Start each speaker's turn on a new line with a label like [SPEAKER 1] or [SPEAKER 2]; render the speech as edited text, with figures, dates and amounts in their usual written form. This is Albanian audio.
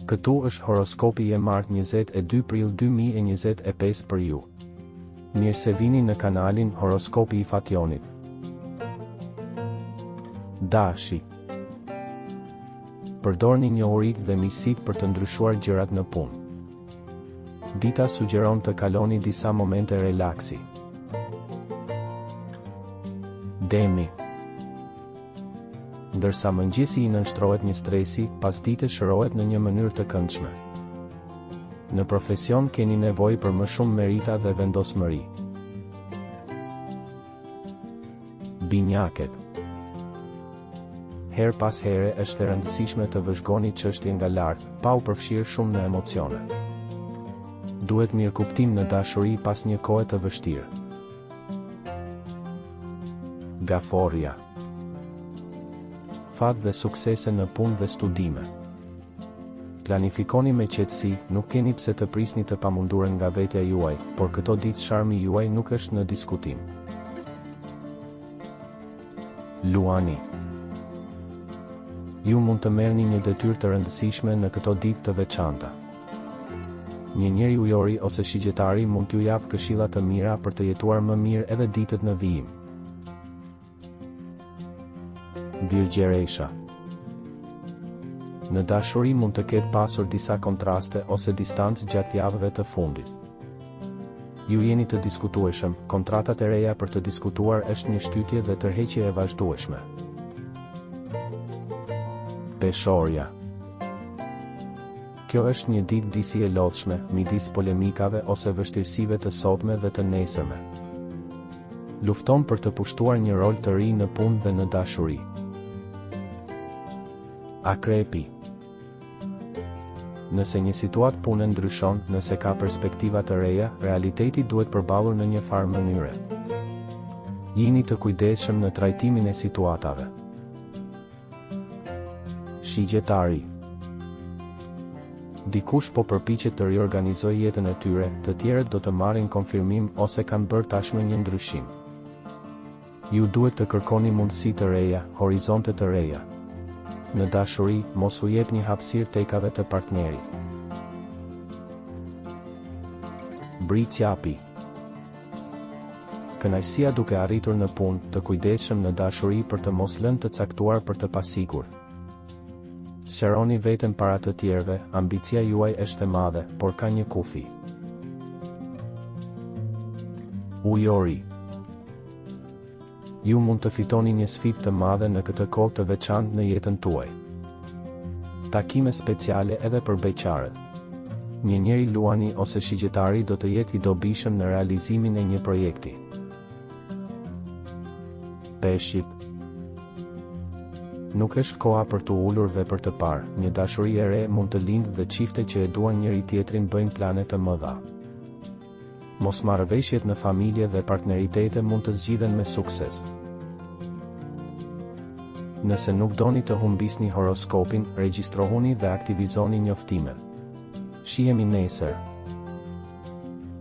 [SPEAKER 1] Këtu është horoskopi i martë 22 prill 2025 për ju. Mirë se vini në kanalin Horoskopi i Fationit. Dashi. Përdorni njohuritë dhe miqësitë për të ndryshuar gjërat në punë. Dita sugjeron të kaloni disa momente relaksi. Demi. Ndërsa mëngjesi i nënshtrohet një stresi, pasdite shërohet në një mënyrë të këndshme. Në profesion keni nevojë për më shumë merita dhe vendosmëri. Binjakët. Her pas here është e rëndësishme të vëzhgoni çështje nga lart, pa u përfshirë shumë në emocione. Duhet mirëkuptim në dashuri pas një kohe të vështirë. Gaforja. Fat dhe suksese në punë dhe studime. Planifikoni me qetësi, nuk keni pse të prisni të pamundurën nga vetja juaj, por këto ditë sharmi juaj nuk është në diskutim. Luani. Ju mund të merrni një detyrë të rëndësishme në këto ditë të veçanta. Një njeri ujori ose shigjetari mund t'ju jap këshilla të mira për të jetuar më mirë edhe ditët në vijim. Virgjeresha. Në dashuri mund të ketë pasur disa kontraste ose distancë gjatë javëve të fundit. Ju jeni të diskutueshëm, kontratat e reja për të diskutuar është një shtytje dhe tërheqje e vazhdueshme. Peshorja. Kjo është një ditë disi e lodhshme, midis polemikave ose vështirësive të sotme dhe të nesërme. Lufton për të pushtuar një rol të ri në punë dhe në dashuri. Akrepi. Nëse një situatë pune ndryshon, nëse ka perspektiva të reja, realiteti duhet përballur në një farë mënyre. Jini të kujdesshëm në trajtimin e situatave. Shigjetari. Dikush po përpiqet të riorganizojë jetën e tyre, të tjerët do të marrin konfirmim ose kanë bërë tashmë një ndryshim. Ju duhet të kërkoni mundësi të reja, horizonte të reja. Në dashuri, mos u jep një hapësirë tekave të partnerit. Britsjapi. Kënaqësia duke arritur në punë, të kujdesshëm në dashuri për të mos lënë të caktuar për të pasigurt. Sqaroni veten para të tjerëve, ambicia juaj është e madhe, por ka një kufi. Ujori. Ju mund të fitoni një sfidë të madhe në këtë kohë të veçantë në jetën tuaj. Takime speciale edhe për beqarët. Një njeri luani ose shigjetari do të jetë i dobishëm në realizimin e një projekti. Peshqit. Nuk është koha për të ulur dhe për të parë, një dashuri e re mund të lindë dhe çifte që e duan njëri tjetrin bëjnë plane të mëdha. Mosmarrëveshjet në familje dhe partneritete mund të zgjidhen me sukses. Nëse nuk doni të humbisni horoskopin, regjistrohuni dhe aktivizoni njoftimin. Shihemi nesër.